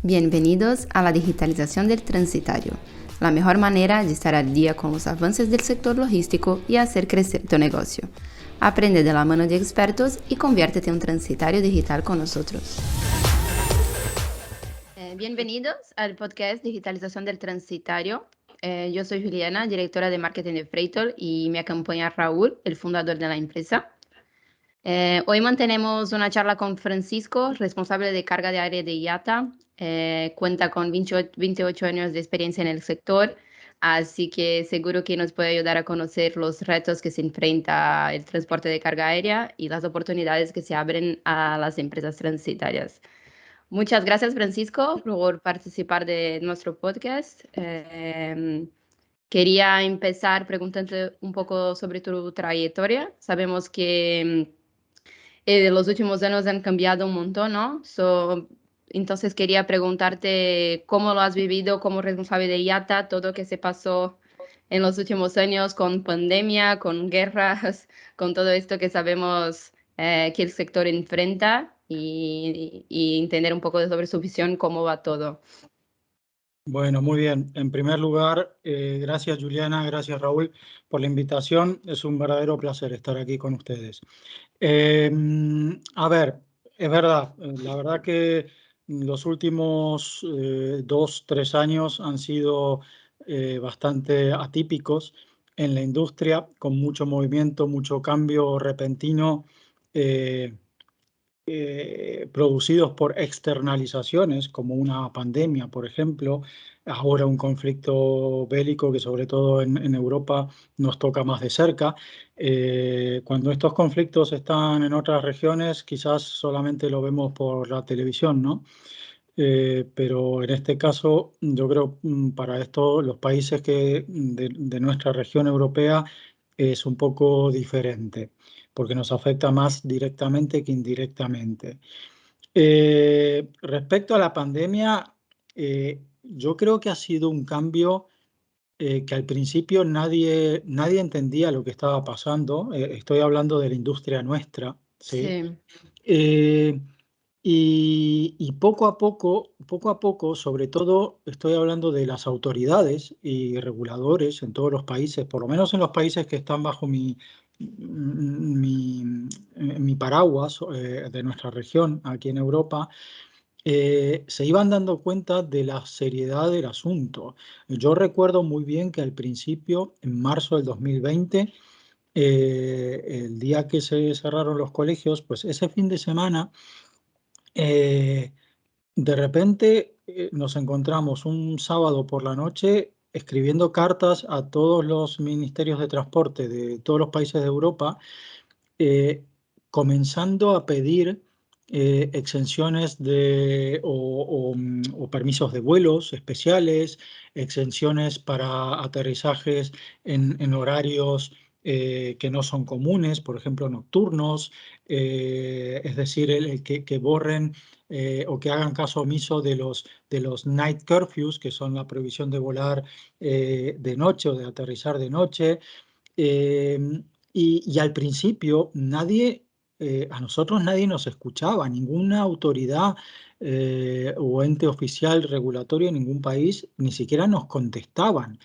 Bienvenidos a la digitalización del transitario, la mejor manera de estar al día con los avances del sector logístico y hacer crecer tu negocio. Aprende de la mano de expertos y conviértete en un transitario digital con nosotros. Bienvenidos al podcast Digitalización del Transitario. Yo soy Juliana, directora de marketing de Freightor, y me acompaña Raúl, el fundador de la empresa. Hoy mantenemos una charla con Francisco, responsable de carga de aire de IATA. Cuenta con 28 años de experiencia en el sector, así que seguro que nos puede ayudar a conocer los retos que se enfrenta el transporte de carga aérea y las oportunidades que se abren a las empresas transitarias. Muchas gracias, Francisco, por participar de nuestro podcast. Quería empezar preguntando un poco sobre tu trayectoria. Sabemos que los últimos años han cambiado un montón, ¿no? Entonces quería preguntarte cómo lo has vivido como responsable de IATA, todo lo que se pasó en los últimos años con pandemia, con guerras, con todo esto que sabemos que el sector enfrenta y entender un poco sobre su visión, cómo va todo. Bueno, muy bien. En primer lugar, gracias Juliana, gracias Raúl por la invitación. Es un verdadero placer estar aquí con ustedes. A ver, es verdad, la verdad que los últimos 2, 3 años han sido bastante atípicos en la industria, con mucho movimiento, mucho cambio repentino. Producidos por externalizaciones, como una pandemia, por ejemplo, ahora un conflicto bélico que sobre todo en Europa nos toca más de cerca. Cuando estos conflictos están en otras regiones, quizás solamente lo vemos por la televisión, ¿no? Pero en este caso, yo creo para esto los países de nuestra región europea es un poco diferente, porque nos afecta más directamente que indirectamente. Respecto a la pandemia, yo creo que ha sido un cambio que al principio nadie entendía lo que estaba pasando. Estoy hablando de la industria nuestra, ¿sí? Sí. Eh, y poco a poco, sobre todo estoy hablando de las autoridades y reguladores en todos los países, por lo menos en los países que están bajo mi paraguas de nuestra región, aquí en Europa, se iban dando cuenta de la seriedad del asunto. Yo recuerdo muy bien que al principio, en marzo del 2020, el día que se cerraron los colegios, pues ese fin de semana, eh, de repente nos encontramos un sábado por la noche escribiendo cartas a todos los ministerios de transporte de todos los países de Europa, eh, comenzando a pedir exenciones o permisos de vuelos especiales, exenciones para aterrizajes en horarios que no son comunes, por ejemplo nocturnos, es decir, que borren o que hagan caso omiso de los night curfews, que son la prohibición de volar de noche o de aterrizar de noche. Eh, y al principio a nosotros nadie nos escuchaba, ninguna autoridad o ente oficial regulatorio en ningún país ni siquiera nos contestaban.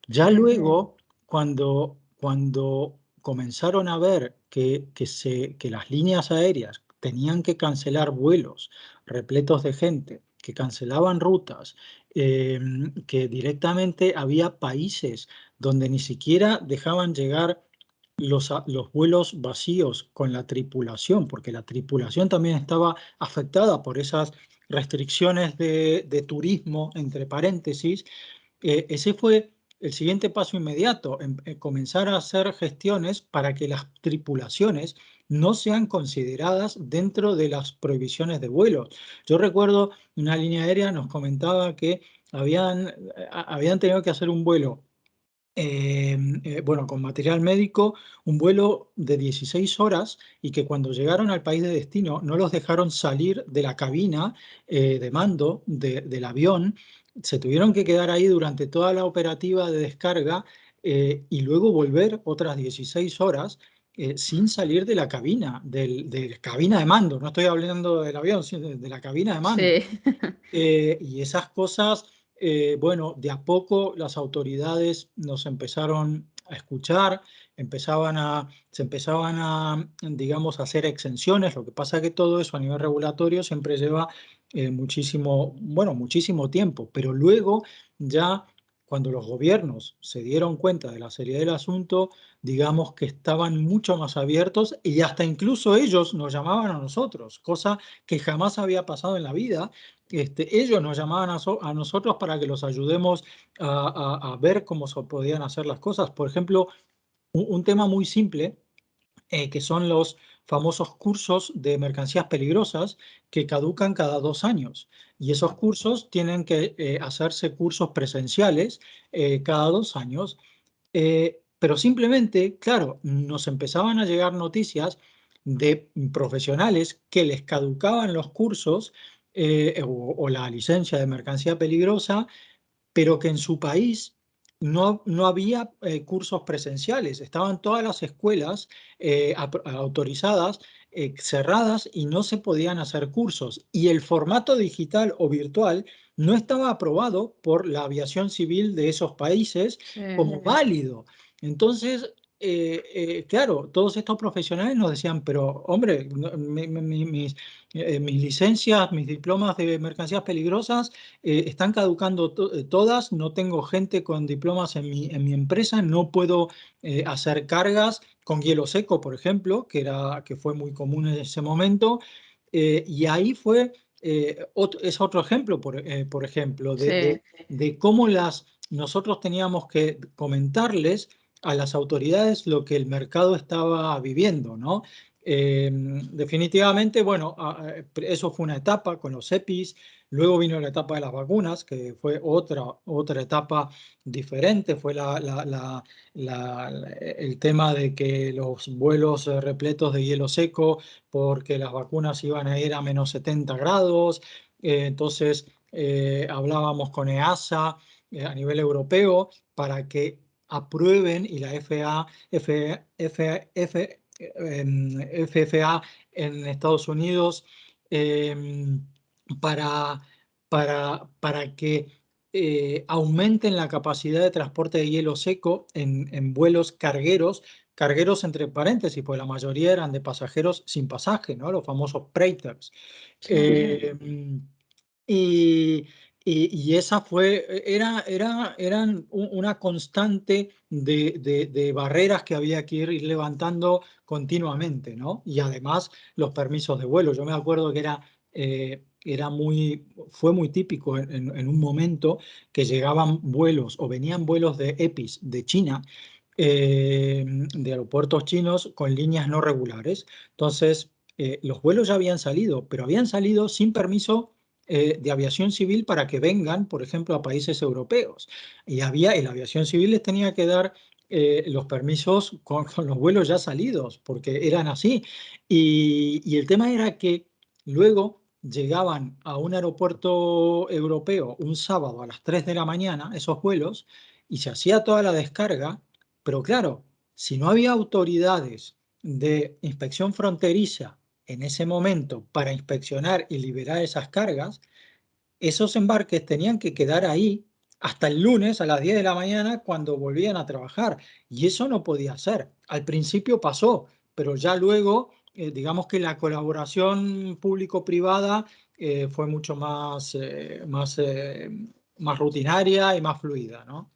Ya luego, cuando comenzaron a ver que las líneas aéreas tenían que cancelar vuelos repletos de gente, que cancelaban rutas, eh, que directamente había países donde ni siquiera dejaban llegar los vuelos vacíos con la tripulación, porque la tripulación también estaba afectada por esas restricciones de turismo, entre paréntesis. Ese fue el siguiente paso inmediato, comenzar a hacer gestiones para que las tripulaciones no sean consideradas dentro de las prohibiciones de vuelo. Yo recuerdo una línea aérea nos comentaba que habían tenido que hacer un vuelo, bueno, con material médico, un vuelo de 16 horas, y que cuando llegaron al país de destino no los dejaron salir de la cabina de mando del avión. Se tuvieron que quedar ahí durante toda la operativa de descarga y luego volver otras 16 horas sin salir de la cabina, de la cabina de mando. No estoy hablando del avión, sino de la cabina de mando. Sí, Y esas cosas, bueno, de a poco las autoridades nos empezaron a escuchar, se empezaban a, digamos, a hacer exenciones. Lo que pasa es que todo eso a nivel regulatorio siempre lleva muchísimo, bueno, muchísimo tiempo, pero luego ya cuando los gobiernos se dieron cuenta de la seriedad del asunto, digamos que estaban mucho más abiertos y hasta incluso ellos nos llamaban a nosotros, cosa que jamás había pasado en la vida. Ellos nos llamaban a nosotros para que los ayudemos a ver cómo se podían hacer las cosas. Por ejemplo, un tema muy simple, que son los famosos cursos de mercancías peligrosas que caducan cada 2 años. Y esos cursos tienen que hacerse cursos presenciales cada 2 años. Pero simplemente, claro, nos empezaban a llegar noticias de profesionales que les caducaban los cursos o la licencia de mercancía peligrosa, pero que en su país no había cursos presenciales. Estaban todas las escuelas autorizadas, cerradas, y no se podían hacer cursos. Y el formato digital o virtual no estaba aprobado por la aviación civil de esos países sí, como válido. Entonces, claro, todos estos profesionales nos decían, pero hombre, mis licencias, mis diplomas de mercancías peligrosas están caducando todas, no tengo gente con diplomas en mi empresa, no puedo hacer cargas con hielo seco, por ejemplo, que fue muy común en ese momento. Y ahí es otro ejemplo, por ejemplo, sí. de cómo nosotros teníamos que comentarles a las autoridades lo que el mercado estaba viviendo, ¿no? Definitivamente, bueno, eso fue una etapa con los EPIs. Luego vino la etapa de las vacunas, que fue otra etapa diferente. Fue el tema de que los vuelos repletos de hielo seco, porque las vacunas iban a ir a -70 grados. Entonces, hablábamos con EASA a nivel europeo para que aprueben, y la FFA en Estados Unidos, em, para, para que aumenten la capacidad de transporte de hielo seco en vuelos cargueros entre paréntesis, pues la mayoría eran de pasajeros sin pasaje, ¿no? Los famosos freighters. Sí. Eh, y, y esa eran una constante de barreras que había que ir levantando continuamente, ¿no? Y además los permisos de vuelo. Yo me acuerdo que fue muy típico en un momento que llegaban vuelos o venían vuelos de EPIs de China, de aeropuertos chinos con líneas no regulares. Entonces, los vuelos ya habían salido, pero habían salido sin permiso de aviación civil para que vengan, por ejemplo, a países europeos. Y la aviación civil les tenía que dar los permisos con los vuelos ya salidos, porque eran así. Y el tema era que luego llegaban a un aeropuerto europeo un sábado a las 3 de la mañana, esos vuelos, y se hacía toda la descarga, pero claro, si no había autoridades de inspección fronteriza en ese momento para inspeccionar y liberar esas cargas, esos embarques tenían que quedar ahí hasta el lunes a las 10 de la mañana cuando volvían a trabajar. Y eso no podía ser. Al principio pasó, pero ya luego, digamos que la colaboración público-privada fue mucho más rutinaria y más fluida, ¿no?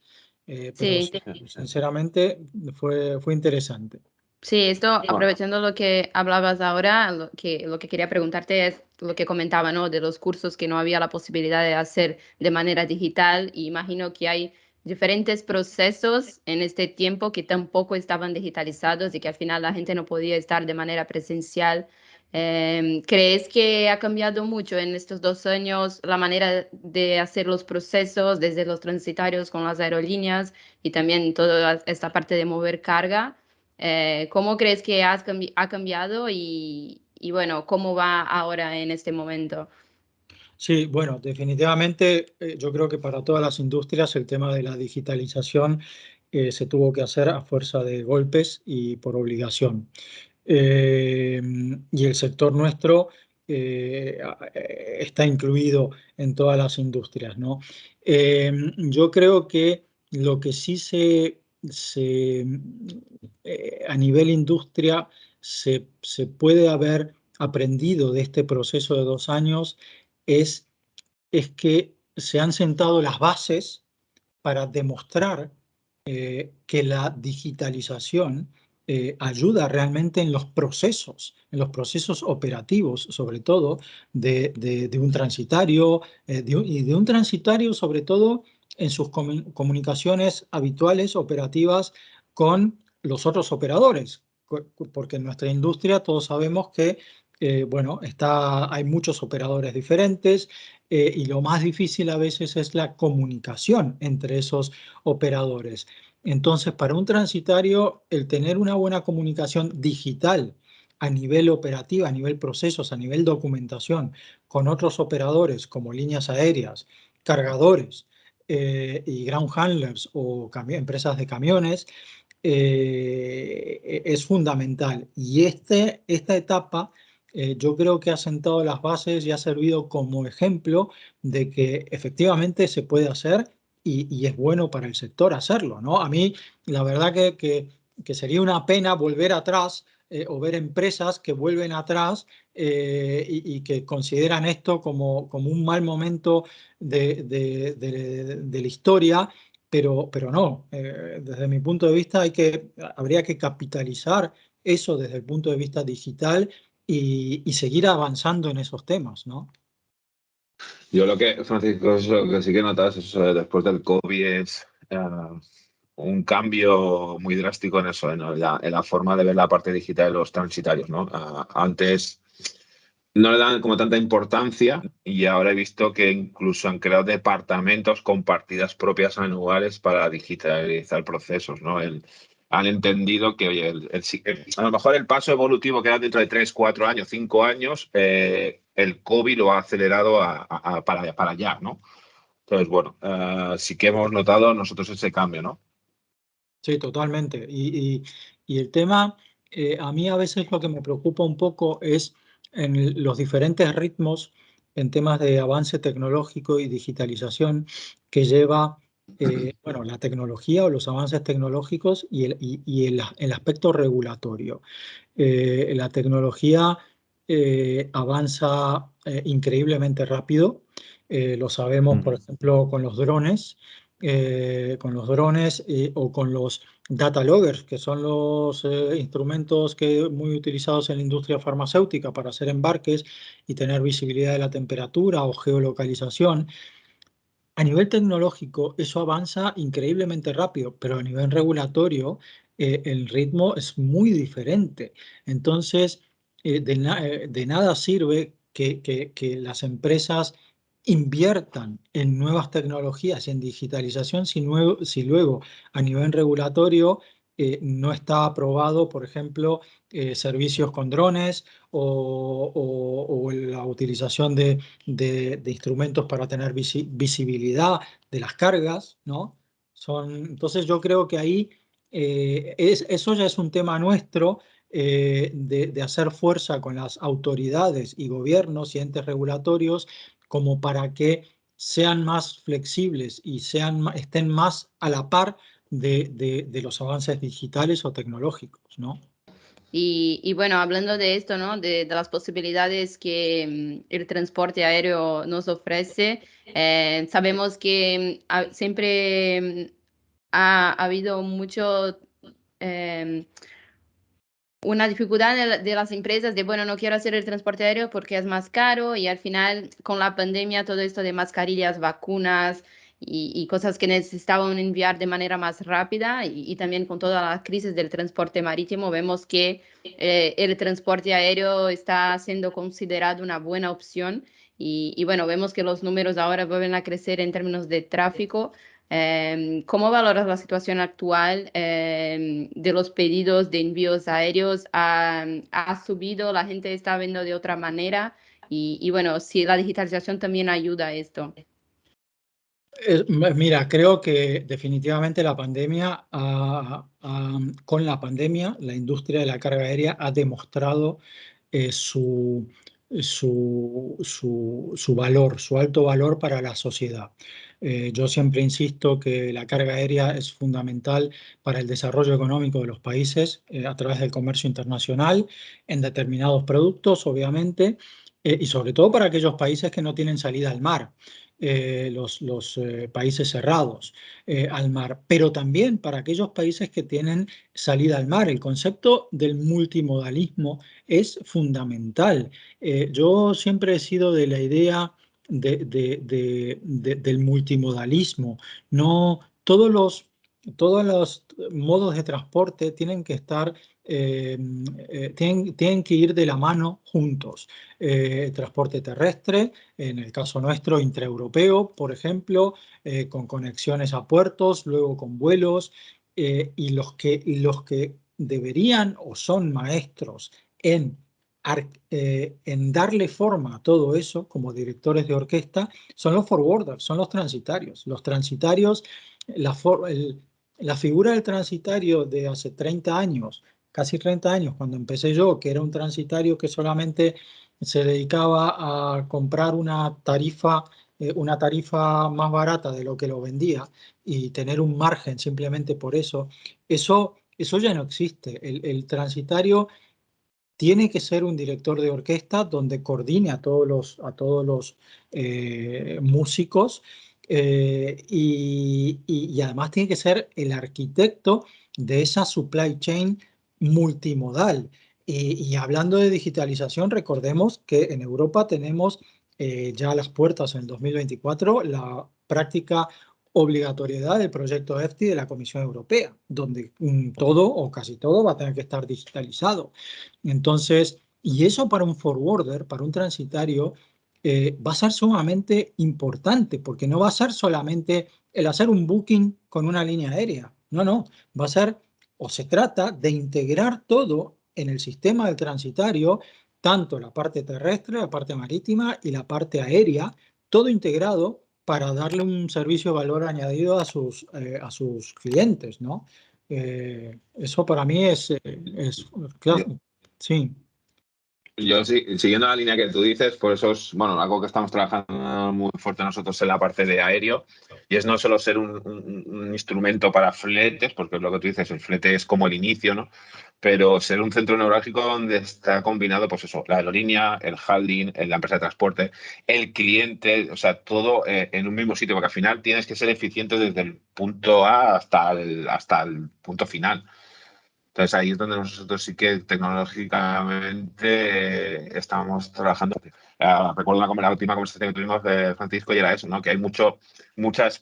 Pero Sí, sí, sinceramente fue interesante. sí, esto aprovechando lo que hablabas ahora, lo que quería preguntarte es lo que comentaba, ¿no? De los cursos que no había la posibilidad de hacer de manera digital. Y imagino que hay diferentes procesos en este tiempo que tampoco estaban digitalizados y que al final la gente no podía estar de manera presencial. ¿Crees que ha cambiado mucho en estos 2 años la manera de hacer los procesos desde los transitarios con las aerolíneas y también toda esta parte de mover carga? ¿Cómo crees que ha cambiado y bueno, cómo va ahora en este momento? Sí, bueno, definitivamente yo creo que para todas las industrias el tema de la digitalización se tuvo que hacer a fuerza de golpes y por obligación. Y el sector nuestro está incluido en todas las industrias, ¿no? Yo creo que lo que sí a nivel industria se puede haber aprendido de este proceso de 2 años es, es que se han sentado las bases para demostrar que la digitalización ayuda realmente en los procesos operativos, sobre todo de un transitario, y de un transitario sobre todo en sus comunicaciones habituales, operativas con los otros operadores, porque en nuestra industria todos sabemos que bueno, hay muchos operadores diferentes, y lo más difícil a veces es la comunicación entre esos operadores. Entonces, para un transitario, el tener una buena comunicación digital a nivel operativo, a nivel procesos, a nivel documentación, con otros operadores como líneas aéreas, cargadores y ground handlers o empresas de camiones, es fundamental. Y esta etapa yo creo que ha sentado las bases y ha servido como ejemplo de que efectivamente se puede hacer y es bueno para el sector hacerlo, ¿no? A mí, la verdad que sería una pena volver atrás o ver empresas que vuelven atrás y que consideran esto como un mal momento de la historia, pero no. Desde mi punto de vista habría que capitalizar eso desde el punto de vista digital y seguir avanzando en esos temas, ¿no? Yo lo que, Francisco, es lo que sí que notas es después del COVID es un cambio muy drástico en eso, en la forma de ver la parte digital de los transitarios, ¿no? Antes no le dan como tanta importancia y ahora he visto que incluso han creado departamentos con partidas propias anuales para digitalizar procesos, ¿no? Han entendido que, oye, a lo mejor el paso evolutivo que era dentro de 3, 4 años, 5 años, el COVID lo ha acelerado para allá, ¿no? Entonces, bueno, sí que hemos notado nosotros ese cambio, ¿no? Sí, totalmente. Y el tema, a mí a veces lo que me preocupa un poco es en los diferentes ritmos en temas de avance tecnológico y digitalización que lleva, bueno, la tecnología o los avances tecnológicos y el aspecto regulatorio. La tecnología avanza increíblemente rápido. Lo sabemos, por ejemplo, con los drones o con los data loggers, que son los instrumentos muy utilizados en la industria farmacéutica para hacer embarques y tener visibilidad de la temperatura o geolocalización. A nivel tecnológico, eso avanza increíblemente rápido, pero a nivel regulatorio, el ritmo es muy diferente. Entonces, de nada sirve que las empresas inviertan en nuevas tecnologías y en digitalización si luego a nivel regulatorio no está aprobado, por ejemplo, servicios con drones o la utilización de instrumentos para tener visibilidad de las cargas, ¿no? Entonces yo creo que ahí eso ya es un tema nuestro, de hacer fuerza con las autoridades y gobiernos y entes regulatorios como para que sean más flexibles y estén más a la par de los avances digitales o tecnológicos, ¿no? Y bueno, hablando de esto, ¿no? De las posibilidades que el transporte aéreo nos ofrece, sabemos que siempre ha habido mucho, eh, una dificultad de las empresas de, bueno, no quiero hacer el transporte aéreo porque es más caro y al final con la pandemia todo esto de mascarillas, vacunas y cosas que necesitaban enviar de manera más rápida y también con toda la crisis del transporte marítimo vemos que el transporte aéreo está siendo considerado una buena opción y bueno, vemos que los números ahora vuelven a crecer en términos de tráfico. ¿Cómo valoras la situación actual de los pedidos de envíos aéreos? ¿Ha subido? ¿La gente está viendo de otra manera? Y bueno, si la digitalización también ayuda a esto. Mira, creo que definitivamente con la pandemia, la industria de la carga aérea ha demostrado su valor, su alto valor para la sociedad. Yo siempre insisto que la carga aérea es fundamental para el desarrollo económico de los países a través del comercio internacional en determinados productos, obviamente, y sobre todo para aquellos países que no tienen salida al mar. Los países cerrados al mar, pero también para aquellos países que tienen salida al mar. El concepto del multimodalismo es fundamental. Yo siempre he sido de la idea del multimodalismo. No todos los modos de transporte tienen que estar, tienen que ir de la mano juntos. Transporte terrestre, en el caso nuestro, intraeuropeo, por ejemplo, con conexiones a puertos, luego con vuelos, y los que deberían o son maestros en darle forma a todo eso, como directores de orquesta, son los forwarders, son los transitarios. Los transitarios, la figura del transitario de hace 30 años, casi 30 años, cuando empecé yo, que era un transitario que solamente se dedicaba a comprar una tarifa más barata de lo que lo vendía y tener un margen simplemente por eso ya no existe. El transitario tiene que ser un director de orquesta donde coordine a todos los músicos, y además tiene que ser el arquitecto de esa supply chain multimodal. Y hablando de digitalización, recordemos que en Europa tenemos ya a las puertas en el 2024 la práctica obligatoriedad del proyecto EFTI de la Comisión Europea, donde todo o casi todo va a tener que estar digitalizado. Entonces, y eso para un forwarder, para un transitario, va a ser sumamente importante, porque no va a ser solamente el hacer un booking con una línea aérea. No, no, va a ser, o se trata de integrar todo en el sistema del transitario, tanto la parte terrestre, la parte marítima y la parte aérea, todo integrado para darle un servicio de valor añadido a sus clientes, ¿no? Eso para mí es claro. Sí. Yo siguiendo la línea que tú dices, por eso es algo que estamos trabajando muy fuerte nosotros en la parte de aéreo, y es no solo ser un instrumento para fletes, porque es lo que tú dices, el flete es como el inicio, ¿no? Pero ser un centro neurálgico donde está combinado, pues eso, la aerolínea, el handling, la empresa de transporte, el cliente, o sea, todo en un mismo sitio, porque al final tienes que ser eficiente desde el punto A hasta el punto final. Entonces ahí es donde nosotros sí que tecnológicamente estamos trabajando. Recuerdo la última conversación que tuvimos de Francisco y era eso, ¿no? Que hay muchos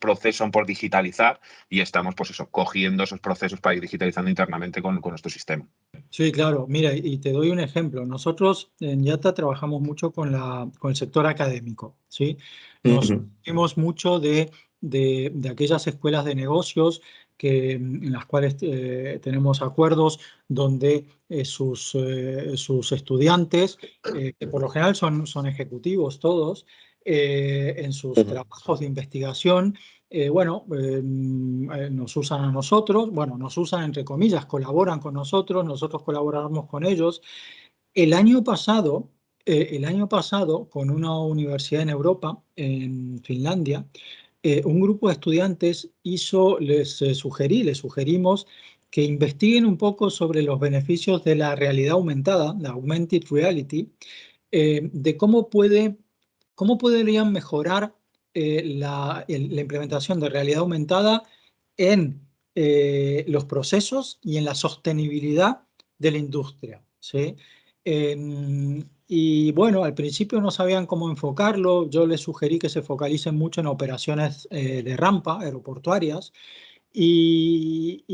procesos por digitalizar y estamos, pues eso, cogiendo esos procesos para ir digitalizando internamente con nuestro sistema. Sí, claro. Mira, y te doy un ejemplo. Nosotros en IATA trabajamos mucho con el sector académico, ¿sí? Nos ocupa mucho de aquellas escuelas de negocios en las cuales tenemos acuerdos donde sus estudiantes, que por lo general son ejecutivos todos, en sus trabajos de investigación, nos usan a nosotros, nos usan entre comillas, colaboran con nosotros, nosotros colaboramos con ellos. El año pasado, con una universidad en Europa, en Finlandia, un grupo de estudiantes les sugerimos que investiguen un poco sobre los beneficios de la realidad aumentada, la augmented reality, de cómo podrían mejorar la implementación de realidad aumentada en los procesos y en la sostenibilidad de la industria, ¿sí? Y bueno, al principio no sabían cómo enfocarlo. Yo les sugerí que se focalicen mucho en operaciones de rampa aeroportuarias. Y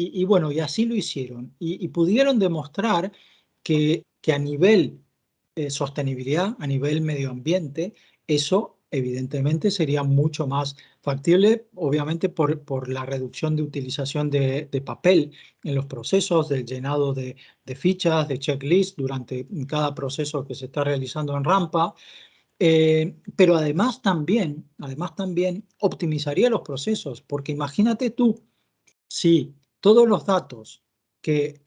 así lo hicieron. Y pudieron demostrar que a nivel sostenibilidad, a nivel medio ambiente, eso evidentemente sería mucho más factible, obviamente por la reducción de utilización de papel en los procesos, del llenado de fichas, de checklist durante cada proceso que se está realizando en rampa. Pero además también optimizaría los procesos, porque imagínate tú, si todos los datos que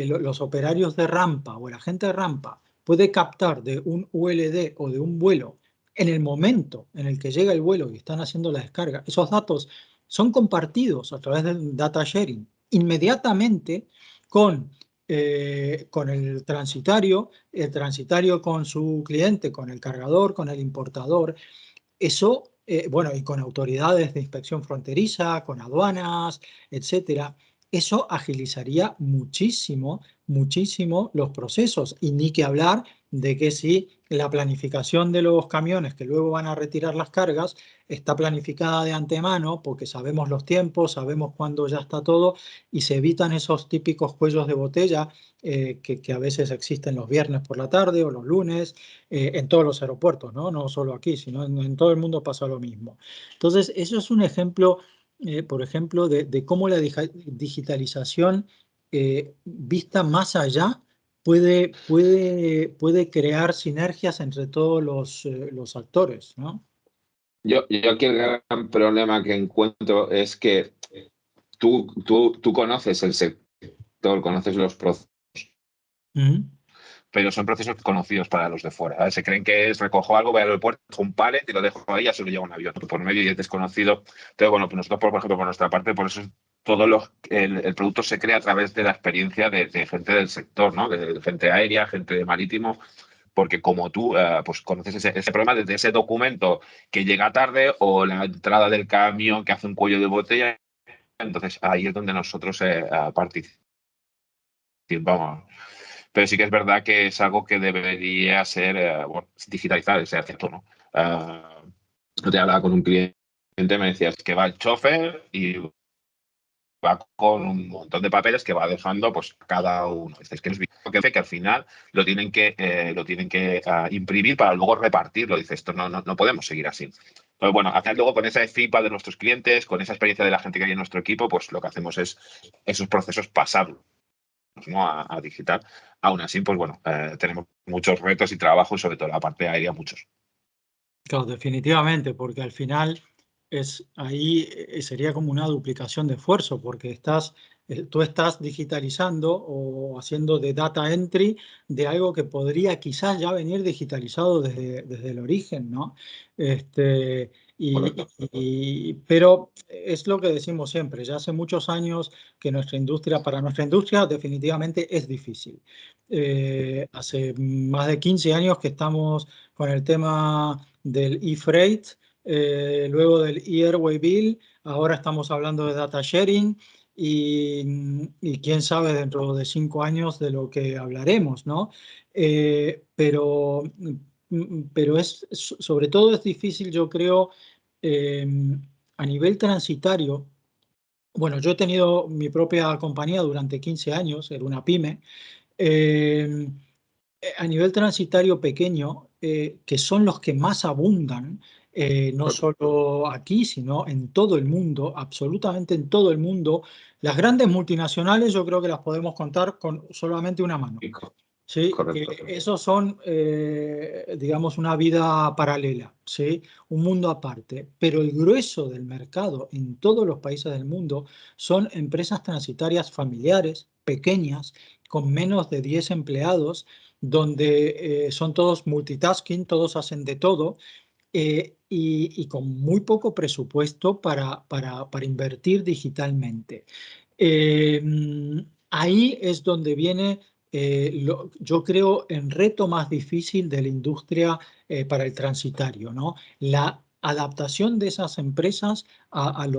los operarios de rampa o el agente de rampa puede captar de un ULD o de un vuelo en el momento en el que llega el vuelo y están haciendo la descarga, esos datos son compartidos a través del data sharing inmediatamente con el transitario con su cliente, con el cargador, con el importador. Eso, bueno, y con autoridades de inspección fronteriza, con aduanas, etcétera, eso agilizaría muchísimo, muchísimo los procesos. Y ni que hablar de que si la planificación de los camiones que luego van a retirar las cargas está planificada de antemano, porque sabemos los tiempos, sabemos cuándo ya está todo, y se evitan esos típicos cuellos de botella que a veces existen los viernes por la tarde o los lunes, en todos los aeropuertos, ¿no? No solo aquí, sino en todo el mundo pasa lo mismo. Entonces, eso es un ejemplo, por ejemplo, de cómo la digitalización vista más allá puede crear sinergias entre todos los actores, ¿no? Yo aquí el gran problema que encuentro es que tú conoces el sector, conoces los procesos, pero son procesos conocidos para los de fuera. ¿Sabes? Se creen que es recojo algo, voy al aeropuerto, cojo un pallet y lo dejo ahí, ya se lo lleva un avión por medio y es desconocido. Entonces, bueno, pues nosotros, por ejemplo, por nuestra parte, por eso el producto se crea a través de la experiencia de gente del sector, ¿no? De gente aérea, gente de marítimo, porque como tú pues conoces ese problema desde ese documento que llega tarde o la entrada del camión que hace un cuello de botella. Entonces, ahí es donde nosotros participamos. Pero sí que es verdad que es algo que debería ser bueno, digitalizar, ese cierto, ¿no? Yo te hablaba con un cliente, me decías que va el chofer y va con un montón de papeles que va dejando pues cada uno. Es que al final lo tienen que imprimir para luego repartirlo. Dice, esto no podemos seguir así. Entonces, bueno, al final luego con esa feedback de nuestros clientes, con esa experiencia de la gente que hay en nuestro equipo, pues lo que hacemos es esos procesos pasarlos, ¿no? a digital. Aún así, pues bueno, tenemos muchos retos y trabajos, sobre todo la parte aérea, muchos. Claro, definitivamente, porque al final ahí sería como una duplicación de esfuerzo, porque tú estás digitalizando o haciendo de data entry de algo que podría quizás ya venir digitalizado desde el origen, ¿no? Este, pero es lo que decimos siempre, ya hace muchos años que para nuestra industria definitivamente es difícil. Hace más de 15 años que estamos con el tema del e-freight, luego del e-airway bill, ahora estamos hablando de data sharing y quién sabe dentro de 5 años de lo que hablaremos, ¿no? Pero sobre todo es difícil, yo creo, eh, a nivel transitario. Bueno, yo he tenido mi propia compañía durante 15 años, era una pyme. Eh, a nivel transitario pequeño, que son los que más abundan, no solo aquí, sino en todo el mundo, absolutamente en todo el mundo. Las grandes multinacionales yo creo que las podemos contar con solamente una mano. ¿Sí? Esos son, digamos, una vida paralela, ¿sí? Un mundo aparte. Pero el grueso del mercado en todos los países del mundo son empresas transitarias familiares, pequeñas, con menos de 10 empleados, donde son todos multitasking, todos hacen de todo. Y con muy poco presupuesto para invertir digitalmente. Eh, Ahí es donde viene, yo creo, el reto más difícil de la industria para el transitario, ¿no? La adaptación de esas empresas al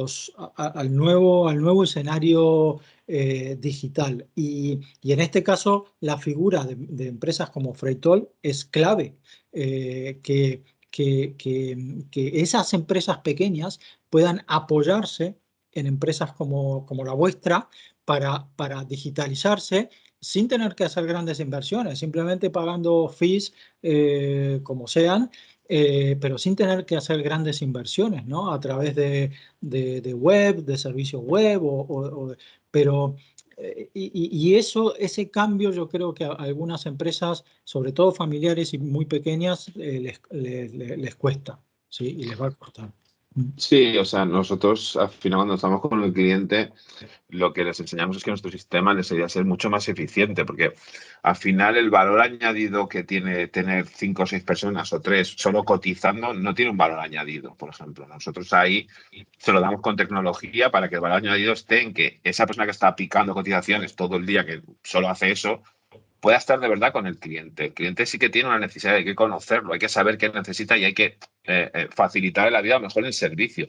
nuevo escenario digital. Y en este caso, la figura de empresas como Freitol es clave, que esas empresas pequeñas puedan apoyarse en empresas como la vuestra para digitalizarse sin tener que hacer grandes inversiones, simplemente pagando fees como sean, pero sin tener que hacer grandes inversiones, ¿no? A través de web, de servicios web, pero y ese cambio yo creo que a algunas empresas, sobre todo familiares y muy pequeñas, les cuesta, ¿sí? Y les va a costar. Sí, o sea, nosotros al final cuando estamos con el cliente, lo que les enseñamos es que nuestro sistema les debería ser mucho más eficiente, porque al final el valor añadido que tiene tener 5 o 6 personas o 3 solo cotizando no tiene un valor añadido, por ejemplo. Nosotros ahí se lo damos con tecnología para que el valor añadido esté en que esa persona que está picando cotizaciones todo el día, que solo hace eso, pueda estar de verdad con el cliente. El cliente sí que tiene una necesidad, hay que conocerlo, hay que saber qué necesita y hay que facilitar la vida mejor el servicio.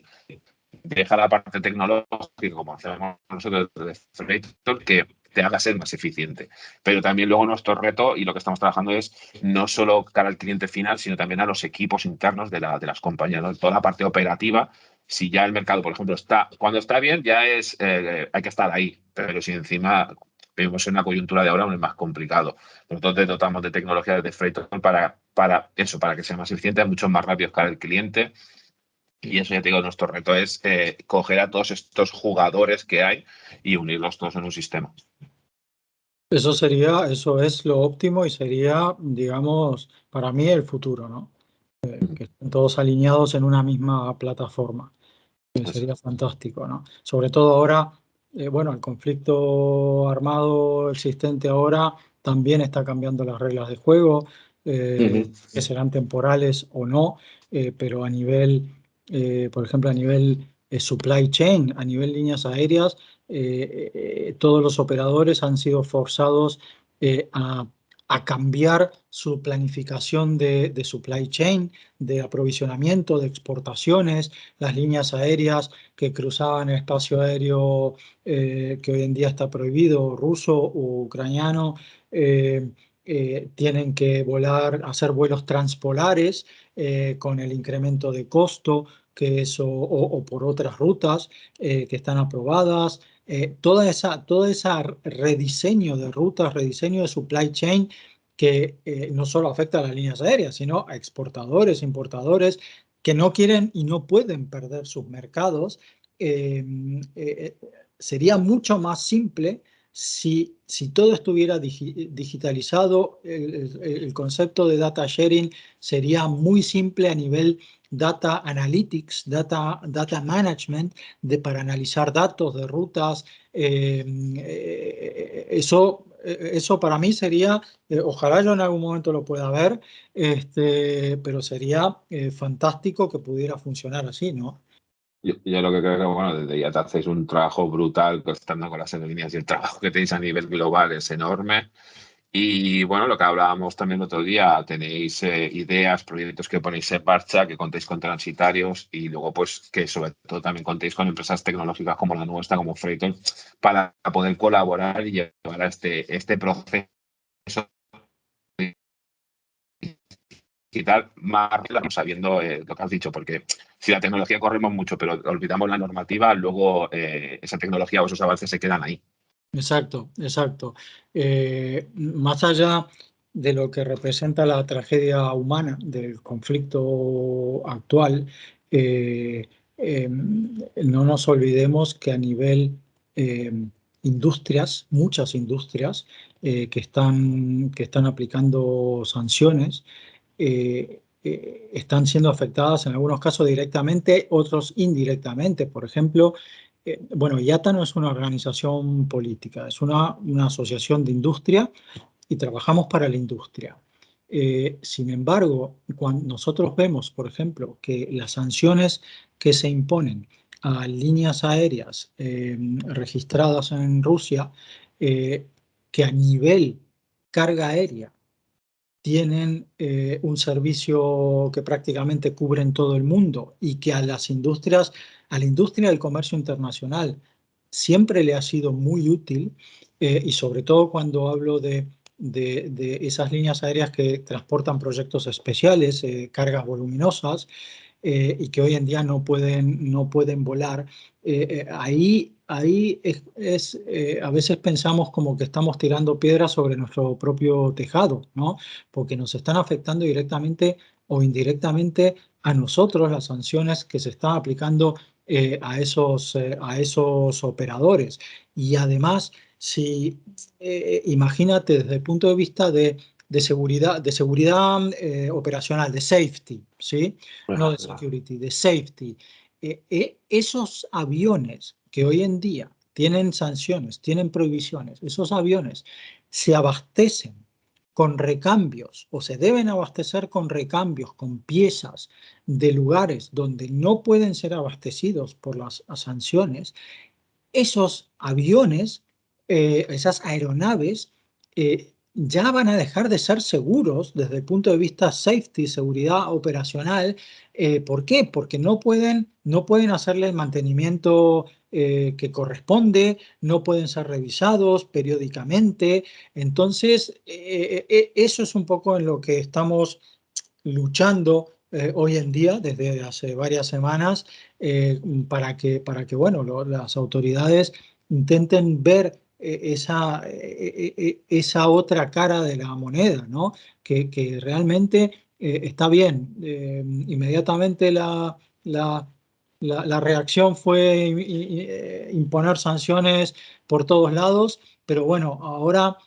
Deja la parte tecnológica, como hacemos nosotros de Freightor, que te haga ser más eficiente. Pero también luego nuestro reto y lo que estamos trabajando es no solo cara al cliente final, sino también a los equipos internos de las compañías, ¿no? Toda la parte operativa. Si ya el mercado, por ejemplo, cuando está bien, ya hay que estar ahí. Pero si encima vivimos en una coyuntura de ahora, es más complicado. Entonces dotamos de tecnología de Freightor para eso, para que sea más eficiente, mucho más rápido cara al cliente. Y eso, ya te digo, nuestro reto es coger a todos estos jugadores que hay y unirlos todos en un sistema. Eso es lo óptimo y sería, digamos, para mí el futuro, ¿no? Que estén todos alineados en una misma plataforma. Sería fantástico, ¿no? Sobre todo ahora, bueno, el conflicto armado existente ahora también está cambiando las reglas de juego, que serán temporales o no, pero a nivel, por ejemplo, a nivel supply chain, a nivel líneas aéreas, todos los operadores han sido forzados a cambiar su planificación de supply chain, de aprovisionamiento, de exportaciones. Las líneas aéreas que cruzaban el espacio aéreo que hoy en día está prohibido, ruso o ucraniano, tienen que hacer vuelos transpolares con el incremento de costo que eso, o por otras rutas que están aprobadas. Toda esa rediseño de rutas, rediseño de supply chain que no solo afecta a las líneas aéreas, sino a exportadores, importadores, que no quieren y no pueden perder sus mercados. Sería mucho más simple si todo estuviera digitalizado. El concepto de data sharing sería muy simple a nivel data analytics, data management, para analizar datos de rutas. Eso para mí sería, ojalá yo en algún momento lo pueda ver, pero sería fantástico que pudiera funcionar así, ¿no? Yo lo que creo que, bueno, desde ya te hacéis un trabajo brutal estando con las aerolíneas y el trabajo que tenéis a nivel global es enorme. Y bueno, lo que hablábamos también el otro día, tenéis ideas, proyectos que ponéis en marcha, que contéis con transitarios y luego pues que sobre todo también contéis con empresas tecnológicas como la nuestra, como Freightor, para poder colaborar y llevar a este proceso digital más rápido, sabiendo lo que has dicho, porque si la tecnología corremos mucho, pero olvidamos la normativa, luego esa tecnología o esos avances se quedan ahí. Exacto, exacto. Más allá de lo que representa la tragedia humana del conflicto actual, no nos olvidemos que a nivel industrias, muchas industrias que están aplicando sanciones, están siendo afectadas en algunos casos directamente, otros indirectamente. Por ejemplo, bueno, IATA no es una organización política, es una asociación de industria y trabajamos para la industria. Sin embargo, cuando nosotros vemos, por ejemplo, que las sanciones que se imponen a líneas aéreas registradas en Rusia, que a nivel carga aérea tienen un servicio que prácticamente cubre en todo el mundo y que a la industria del comercio internacional siempre le ha sido muy útil, y sobre todo cuando hablo de esas líneas aéreas que transportan proyectos especiales, cargas voluminosas, y que hoy en día no pueden volar. Ahí a veces pensamos como que estamos tirando piedras sobre nuestro propio tejado, ¿no? Porque nos están afectando directamente o indirectamente a nosotros las sanciones que se están aplicando a esos operadores. Y además, si imagínate desde el punto de vista de seguridad, operacional, de safety, ¿sí? No de security, de safety. Esos aviones que hoy en día tienen sanciones, tienen prohibiciones, esos aviones se abastecen con recambios o se deben abastecer con recambios, con piezas de lugares donde no pueden ser abastecidos por las sanciones. Esos aviones, esas aeronaves, ya van a dejar de ser seguros desde el punto de vista safety, seguridad operacional. ¿Por qué? Porque no pueden hacerle el mantenimiento que corresponde, no pueden ser revisados periódicamente. Entonces, eso es un poco en lo que estamos luchando hoy en día, desde hace varias semanas, para que bueno, las autoridades intenten ver esa otra cara de la moneda, ¿no? Que realmente está bien. Inmediatamente la reacción fue imponer sanciones por todos lados, pero bueno, ahora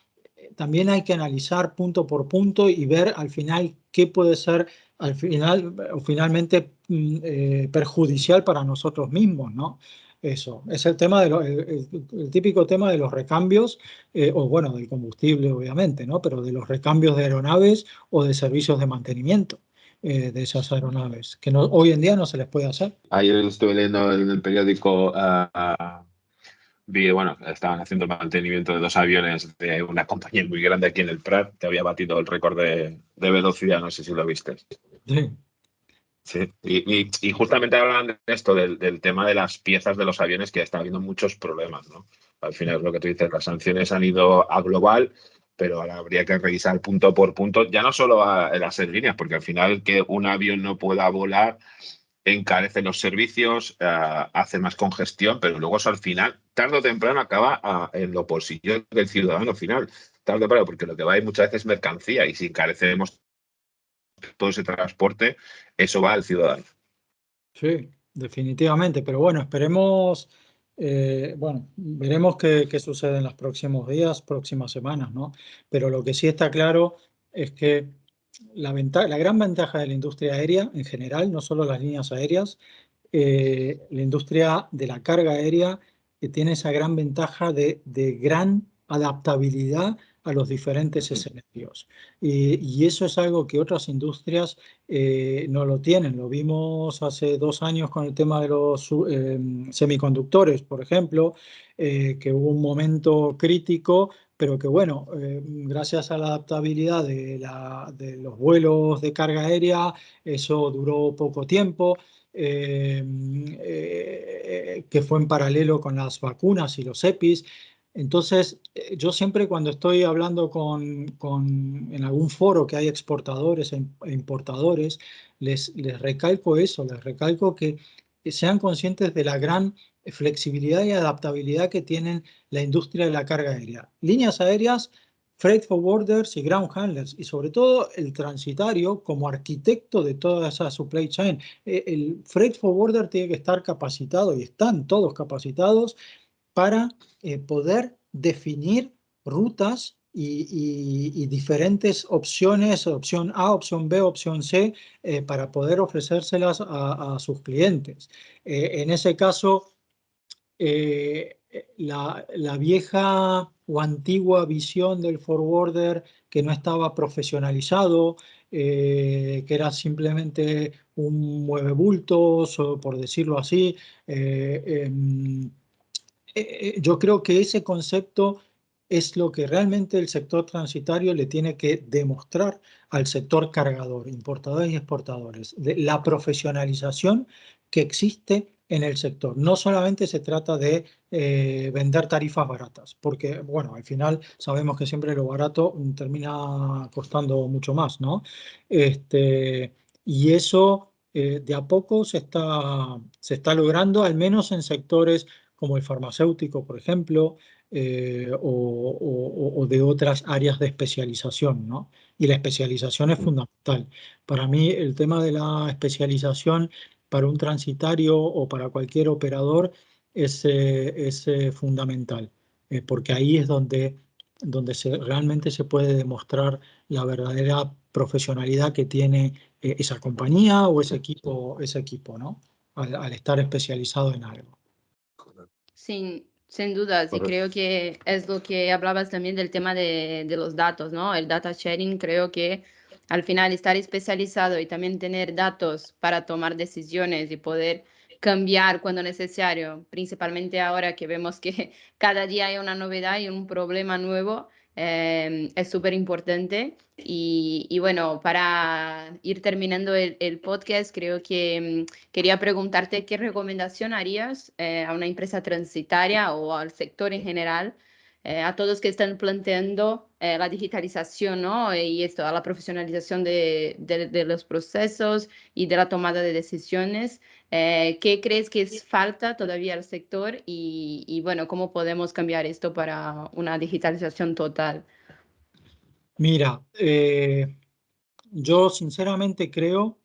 también hay que analizar punto por punto y ver al final qué puede ser al final o finalmente perjudicial para nosotros mismos, ¿no? Eso, es el tema el típico tema de los recambios, o bueno, del combustible obviamente, ¿no? Pero de los recambios de aeronaves o de servicios de mantenimiento de esas aeronaves, que no, hoy en día no se les puede hacer. Ayer estuve leyendo en el periódico, vi, bueno, estaban haciendo el mantenimiento de 2 aviones de una compañía muy grande aquí en el Prat, que había batido el récord de velocidad, no sé si lo viste. Sí. Sí, y justamente hablan de esto, del tema de las piezas de los aviones, que está habiendo muchos problemas, ¿no? Al final es lo que tú dices, las sanciones han ido a global, pero ahora habría que revisar punto por punto, ya no solo a las aerolíneas, porque al final que un avión no pueda volar encarece los servicios, hace más congestión, pero luego eso al final, tarde o temprano, acaba en los bolsillos del ciudadano final, tarde o temprano, porque lo que va a ir muchas veces es mercancía, y si encarecemos todo ese transporte, eso va al ciudadano. Sí, definitivamente, pero bueno, esperemos, bueno, veremos qué sucede en los próximos días, próximas semanas, ¿no? Pero lo que sí está claro es que la gran ventaja de la industria aérea en general, no solo las líneas aéreas, la industria de la carga aérea que tiene esa gran ventaja de gran adaptabilidad a los diferentes escenarios. Y eso es algo que otras industrias no lo tienen. Lo vimos hace 2 años con el tema de los semiconductores, por ejemplo, que hubo un momento crítico, pero que bueno, gracias a la adaptabilidad de los vuelos de carga aérea, eso duró poco tiempo. Que fue en paralelo con las vacunas y los EPIs. Entonces, yo siempre cuando estoy hablando en algún foro que hay exportadores e importadores, les recalco eso, les recalco que sean conscientes de la gran flexibilidad y adaptabilidad que tienen la industria de la carga aérea. Líneas aéreas, freight forwarders y ground handlers, y sobre todo el transitario como arquitecto de toda esa supply chain. El freight forwarder tiene que estar capacitado, y están todos capacitados, para poder definir rutas y diferentes opciones, opción A, opción B, opción C, para poder ofrecérselas a sus clientes. En ese caso, la vieja o antigua visión del forwarder que no estaba profesionalizado, que era simplemente un muevebultos, o por decirlo así. Yo creo que ese concepto es lo que realmente el sector transitario le tiene que demostrar al sector cargador, importadores y exportadores, de la profesionalización que existe en el sector. No solamente se trata de vender tarifas baratas, porque, bueno, al final sabemos que siempre lo barato termina costando mucho más, ¿no? Y eso de a poco se está logrando, al menos en sectores como el farmacéutico, por ejemplo, o de otras áreas de especialización, ¿no? Y la especialización es fundamental. Para mí, el tema de la especialización para un transitario o para cualquier operador es fundamental. porque ahí es donde realmente se puede demostrar la verdadera profesionalidad que tiene esa compañía o ese equipo, ¿no? Al estar especializado en algo. Sin dudas, y Correcto. creo que es lo que hablabas también del tema de los datos, ¿no? El data sharing, creo que al final estar especializado y también tener datos para tomar decisiones y poder cambiar cuando necesario, principalmente ahora que vemos que cada día hay una novedad y un problema nuevo, es súper importante. Y bueno, para ir terminando el podcast, creo que quería preguntarte qué recomendación harías a una empresa transitaria o al sector en general, a todos que están planteando la digitalización, ¿no? Y esto, a la profesionalización de los procesos y de la tomada de decisiones. ¿Qué crees que es falta todavía al sector y bueno, cómo podemos cambiar esto para una digitalización total? Mira, yo sinceramente creo,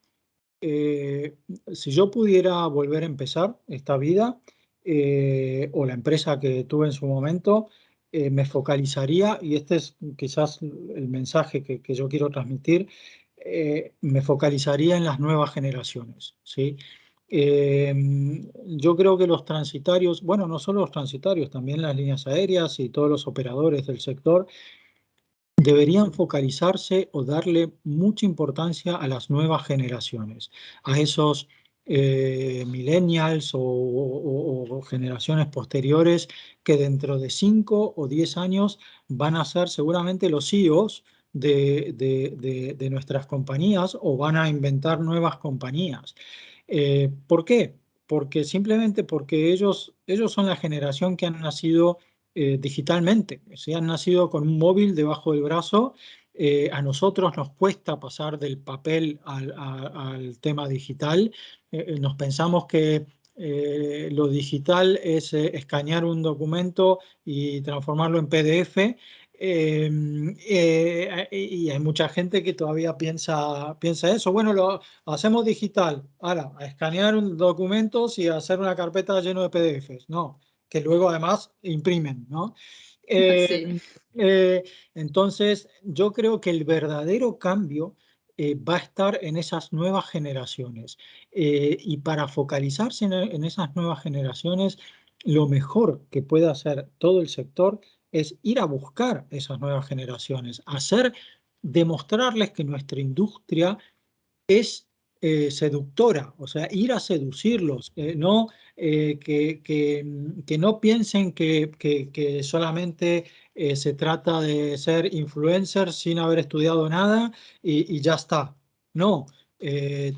si yo pudiera volver a empezar esta vida, o la empresa que tuve en su momento, me focalizaría, y este es quizás el mensaje que yo quiero transmitir, me focalizaría en las nuevas generaciones, ¿sí? Eh, yo creo que los transitarios, bueno, no solo los transitarios, también las líneas aéreas y todos los operadores del sector, deberían focalizarse o darle mucha importancia a las nuevas generaciones, a esos millennials o generaciones posteriores que dentro de 5 o 10 años van a ser seguramente los CEOs de nuestras compañías o van a inventar nuevas compañías. ¿Por qué? Porque simplemente porque ellos son la generación que han nacido digitalmente, si han nacido con un móvil debajo del brazo. A nosotros nos cuesta pasar del papel al tema digital. Nos pensamos que lo digital es escanear un documento y transformarlo en PDF. Y hay mucha gente que todavía piensa eso. Bueno, lo hacemos digital. Ahora, a escanear un documentos y hacer una carpeta llena de PDFs. No, que luego además imprimen, ¿no? Sí. Eh, eh, entonces, yo creo que el verdadero cambio va a estar en esas nuevas generaciones. Y para focalizarse en esas nuevas generaciones, lo mejor que puede hacer todo el sector es ir a buscar esas nuevas generaciones, demostrarles que nuestra industria es seductora, o sea, ir a seducirlos, no, que no piensen que solamente se trata de ser influencer sin haber estudiado nada y ya está. No,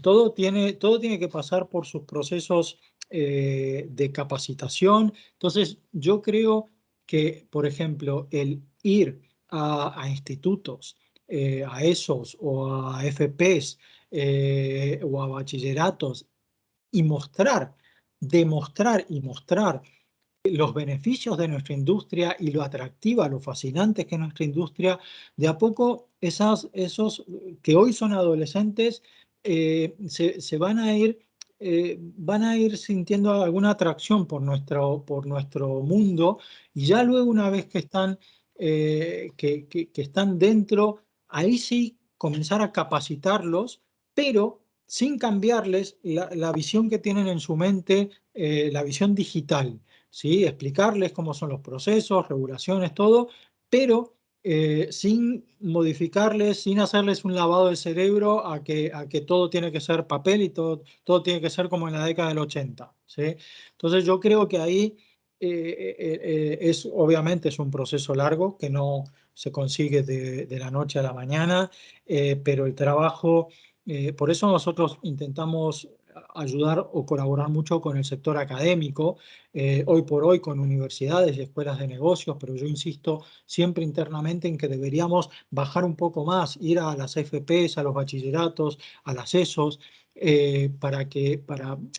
todo tiene que pasar por sus procesos de capacitación. Entonces, yo creo que, por ejemplo, el ir a institutos, a ESOs o a FPs, o a bachilleratos y demostrar y mostrar los beneficios de nuestra industria y lo atractiva, lo fascinante que es nuestra industria, de a poco esos que hoy son adolescentes se van a ir sintiendo alguna atracción por nuestro mundo, y ya luego una vez que están, que están dentro, ahí sí comenzar a capacitarlos, pero sin cambiarles la visión que tienen en su mente, la visión digital. ¿Sí? Explicarles cómo son los procesos, regulaciones, todo, pero sin modificarles, sin hacerles un lavado de cerebro a que todo tiene que ser papel y todo tiene que ser como en la década del 80. ¿Sí? Entonces yo creo que ahí obviamente es un proceso largo que no se consigue de la noche a la mañana, pero el trabajo, por eso nosotros intentamos ayudar o colaborar mucho con el sector académico, hoy por hoy con universidades y escuelas de negocios, pero yo insisto siempre internamente en que deberíamos bajar un poco más, ir a las FPs, a los bachilleratos, a las ESOs,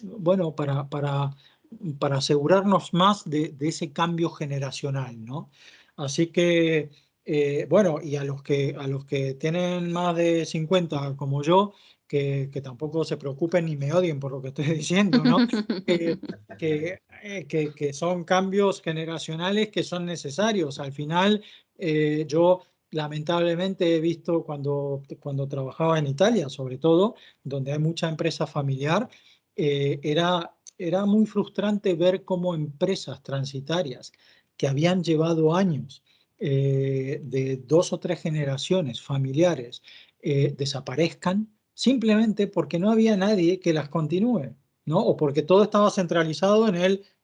bueno, para asegurarnos más de ese cambio generacional, ¿no? Así que, bueno, y a los que tienen más de 50 como yo, que tampoco se preocupen ni me odien por lo que estoy diciendo, ¿no? Que son cambios generacionales que son necesarios. Al final, yo lamentablemente he visto cuando trabajaba en Italia, sobre todo, donde hay mucha empresa familiar, era muy frustrante ver cómo empresas transitarias que habían llevado años, de 2 o 3 generaciones familiares, desaparezcan simplemente porque no había nadie que las continúe, ¿no? O porque todo estaba centralizado en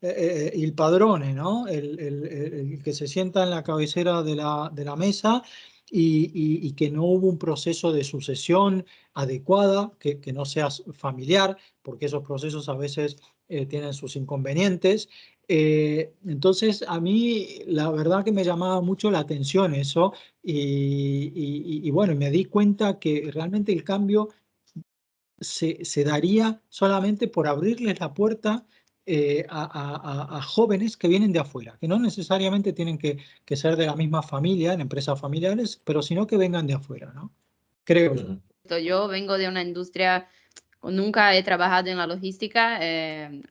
el padrone, ¿no? El que se sienta en la cabecera de la mesa y que no hubo un proceso de sucesión adecuada, que no sea familiar, porque esos procesos a veces tienen sus inconvenientes. Entonces, a mí la verdad que me llamaba mucho la atención eso y bueno, me di cuenta que realmente el cambio se daría solamente por abrirles la puerta a jóvenes que vienen de afuera, que no necesariamente tienen que ser de la misma familia, en empresas familiares, pero sino que vengan de afuera, ¿no? Creo yo. Yo vengo de una industria, nunca he trabajado en la logística,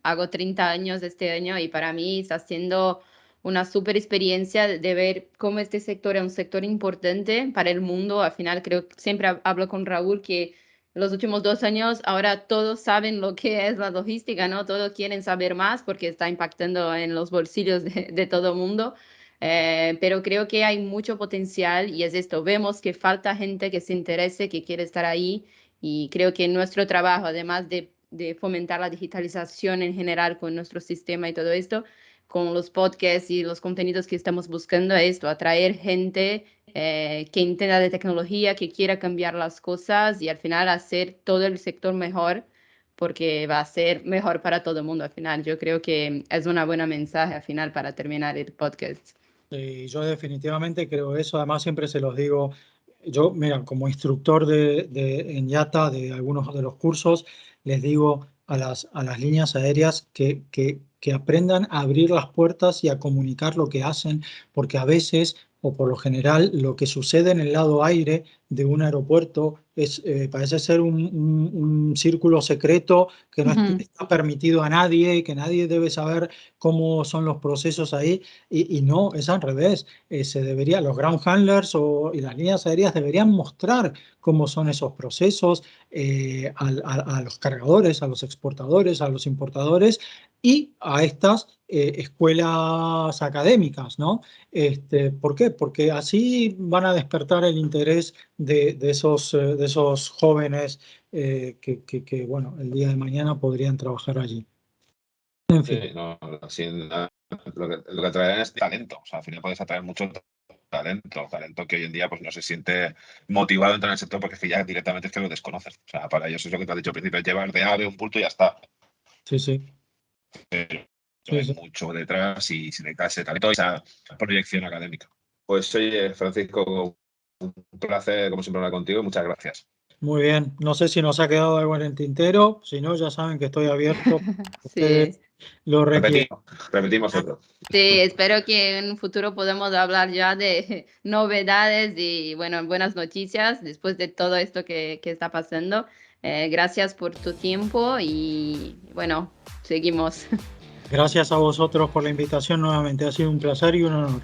hago 30 años este año y para mí está siendo una súper experiencia de ver cómo este sector es un sector importante para el mundo. Al final creo que siempre hablo con Raúl que los últimos 2 años ahora todos saben lo que es la logística, ¿no? Todos quieren saber más porque está impactando en los bolsillos de todo el mundo. Pero creo que hay mucho potencial y es esto, vemos que falta gente que se interese, que quiere estar ahí y creo que nuestro trabajo, además de fomentar la digitalización en general con nuestro sistema y todo esto, con los podcasts y los contenidos que estamos buscando, es esto, atraer gente que entienda de tecnología, que quiera cambiar las cosas y al final hacer todo el sector mejor porque va a ser mejor para todo el mundo al final. Yo creo que es una buena mensaje al final para terminar el podcast. Yo definitivamente creo eso, además siempre se los digo, yo, mira, como instructor en IATA de algunos de los cursos, les digo a las líneas aéreas que aprendan a abrir las puertas y a comunicar lo que hacen, porque a veces, o por lo general, lo que sucede en el lado aire de un aeropuerto parece ser un círculo secreto que no está permitido a nadie y que nadie debe saber cómo son los procesos ahí. Y no, es al revés. Los ground handlers y las líneas aéreas deberían mostrar cómo son esos procesos a los cargadores, a los exportadores, a los importadores y a estas escuelas académicas, ¿no? ¿Por qué? Porque así van a despertar el interés de esos jóvenes que, bueno, el día de mañana podrían trabajar allí. En fin. Sí, no, lo que atraerán es talento. O sea, al final puedes atraer mucho talento que hoy en día pues no se siente motivado a entrar en el sector porque es que ya directamente es que lo desconoces. O sea, para ellos es lo que te has dicho al principio, es llevar de ave un bulto y ya está. Sí. Pero hay mucho detrás y se necesita ese talento y esa proyección académica. Pues oye, Francisco, un placer como siempre hablar contigo y muchas gracias. Muy bien, no sé si nos ha quedado algo en el tintero, si no ya saben que estoy abierto. Ustedes Sí. lo requieren. Repetimos otro. Sí, espero que en un futuro podamos hablar ya de novedades y bueno, buenas noticias después de todo esto que está pasando. Gracias por tu tiempo y bueno, seguimos. Gracias a vosotros por la invitación nuevamente, ha sido un placer y un honor.